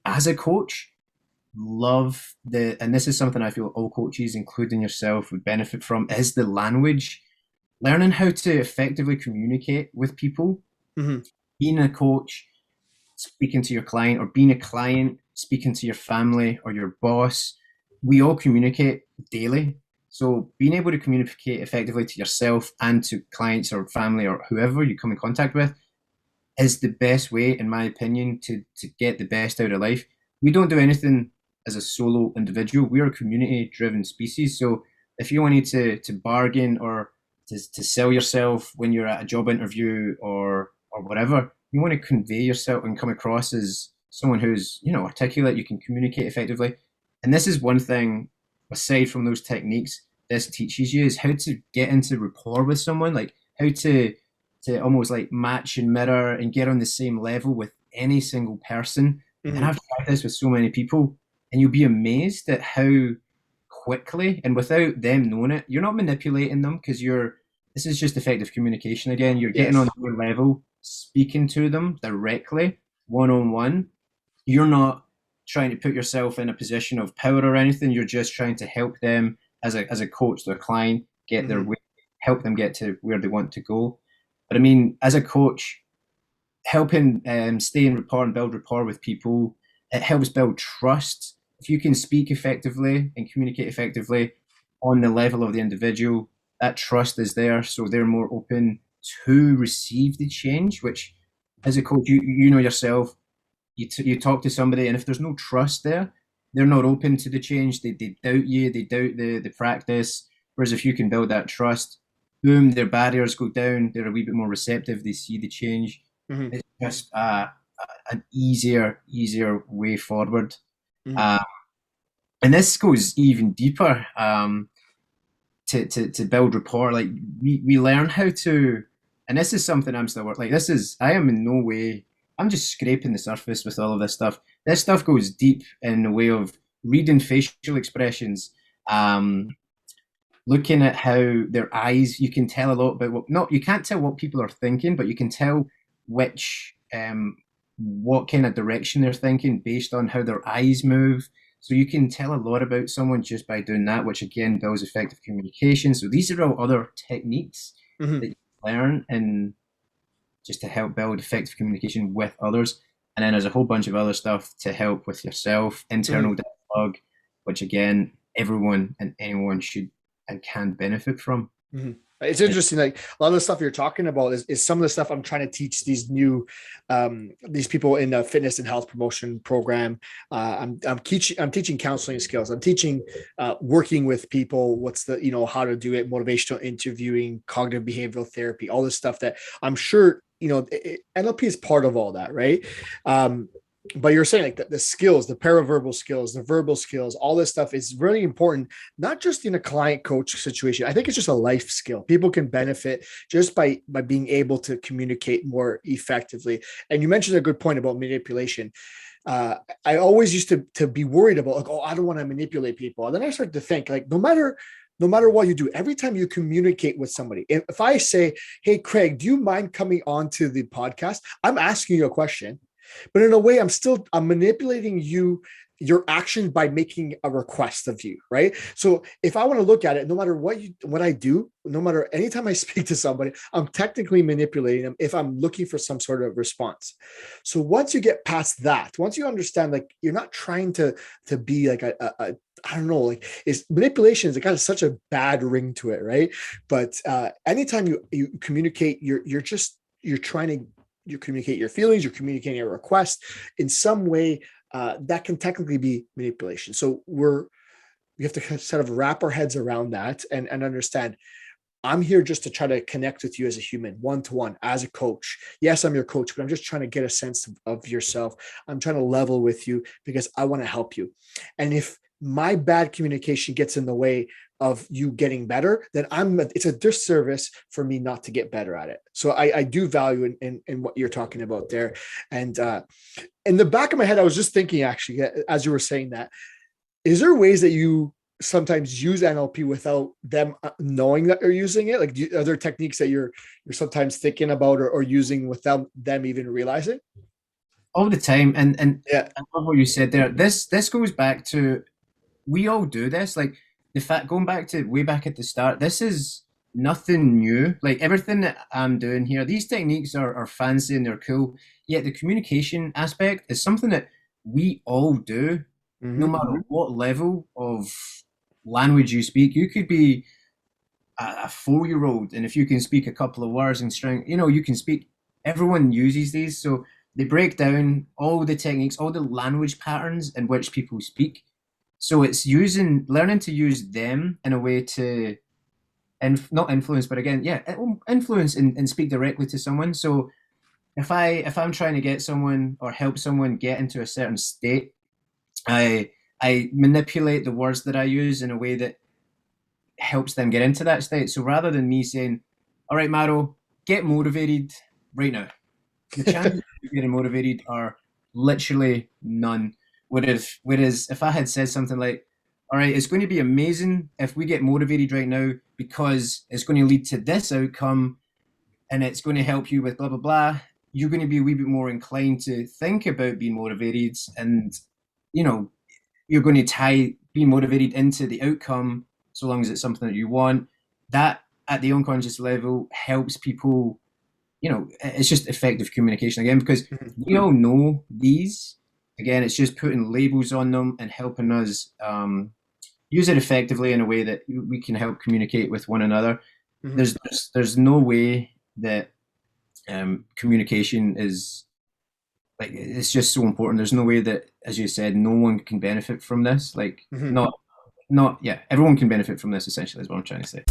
As a coach, and this is something I feel all coaches, including yourself, would benefit from, is the language. Learning how to effectively communicate with people. Hmm. Being a coach, speaking to your client, or being a client, speaking to your family or your boss, we all communicate daily. So being able to communicate effectively to yourself and to clients or family or whoever you come in contact with is the best way, in my opinion, to get the best out of life. We don't do anything as a solo individual. We are a community driven species. So if you wanted to bargain or to sell yourself when you're at a job interview or whatever, you want to convey yourself and come across as someone who's, articulate, you can communicate effectively. And this is one thing, aside from those techniques, this teaches you is how to get into rapport with someone, like how to almost like match and mirror and get on the same level with any single person. And Hmm. I've tried this with so many people, and you'll be amazed at how quickly and without them knowing it, you're not manipulating them because this is just effective communication again. You're getting on Yes. their level, speaking to them directly, one on one. You're not trying to put yourself in a position of power or anything. You're just trying to help them as a coach, their client, get their Hmm. way, help them get to where they want to go. But I mean, as a coach, helping stay in rapport and build rapport with people, it helps build trust. If you can speak effectively and communicate effectively on the level of the individual, that trust is there, so they're more open to receive the change. Which, as a coach, you know yourself. You talk to somebody, and if there's no trust there, they're not open to the change. They doubt you. They doubt the practice. Whereas if you can build that trust, boom, their barriers go down. They're a wee bit more receptive. They see the change. Hmm. It's just an easier way forward. Hmm. Uh, and this goes even deeper to build rapport. Like we learn how to, and this is something I'm still working. Like I am in no way. I'm just scraping the surface with all of this stuff. This stuff goes deep in the way of reading facial expressions, um, looking at how their eyes. You can tell a lot about what. Not you can't tell what people are thinking, but you can tell which what kind of direction they're thinking based on how their eyes move. So you can tell a lot about someone just by doing that, which again builds effective communication. So these are all other techniques that Hmm. you learn and just to help build effective communication with others. And then there's a whole bunch of other stuff to help with yourself, internal Hmm. dialogue, which again, everyone and anyone should and can benefit from. Hmm. It's interesting. Like a lot of the stuff you're talking about is some of the stuff I'm trying to teach these people in the fitness and health promotion program. I'm teaching counseling skills. I'm teaching working with people. What's how to do it, motivational interviewing, cognitive behavioral therapy, all this stuff that I'm sure NLP is part of all that, right? But you're saying like the skills, the paraverbal skills, the verbal skills, all this stuff is really important, not just in a client coach situation. I think it's just a life skill. People can benefit just by being able to communicate more effectively. And you mentioned a good point about manipulation. I always used to be worried about like, oh, I don't want to manipulate people. And then I started to think like, no matter what you do, every time you communicate with somebody, if I say, hey, Craig, do you mind coming on to the podcast? I'm asking you a question, but in a way I'm manipulating your action by making a request of you, right? So if I want to look at it, no matter what I do, no matter anytime I speak to somebody, I'm technically manipulating them if I'm looking for some sort of response. So once you get past that, once you understand, like you're not trying to be like a I don't know, like is manipulation is got such a bad ring to it, right? But anytime you communicate, you're trying to you communicate your feelings, you're communicating a request in some way, that can technically be manipulation. So we have to sort of wrap our heads around that and understand I'm here just to try to connect with you as a human, one to one, as a coach. Yes, I'm your coach, but I'm just trying to get a sense of yourself. I'm trying to level with you because I want to help you. And if my bad communication gets in the way of you getting better, then it's a disservice for me not to get better at it. So I do value in what you're talking about there. And in the back of my head, I was just thinking actually, as you were saying that, is there ways that you sometimes use NLP without them knowing that they're using it? Like, are there techniques that you're sometimes thinking about or using without them even realizing? All the time. And Yeah. I love what you said there. This goes back to, we all do this. Like, the fact, going back to way back at the start, this is nothing new. Like, everything that I'm doing here, these techniques are fancy and they're cool. Yet the communication aspect is something that we all do, no matter what level of language you speak. You could be a 4-year-old, and if you can speak a couple of words in string, you can speak. Everyone uses these, so they break down all the techniques, all the language patterns in which people speak. So it's learning to use them in a way to, not influence, but again, yeah, influence and speak directly to someone. So if I'm trying to get someone or help someone get into a certain state, I manipulate the words that I use in a way that helps them get into that state. So rather than me saying, all right, Maro, get motivated right now, the chances of getting motivated are literally none. Whereas if I had said something like, all right, it's going to be amazing if we get motivated right now because it's going to lead to this outcome and it's going to help you with blah, blah, blah, you're going to be a wee bit more inclined to think about being motivated, and, you're going to tie being motivated into the outcome, so long as it's something that you want. That at the unconscious level helps people, it's just effective communication again, because we all know these. Again, it's just putting labels on them and helping us use it effectively in a way that we can help communicate with one another. There's no way that communication is, like, it's just so important. There's no way that, as you said, no one can benefit from this. Like, yeah, everyone can benefit from this, essentially, is what I'm trying to say.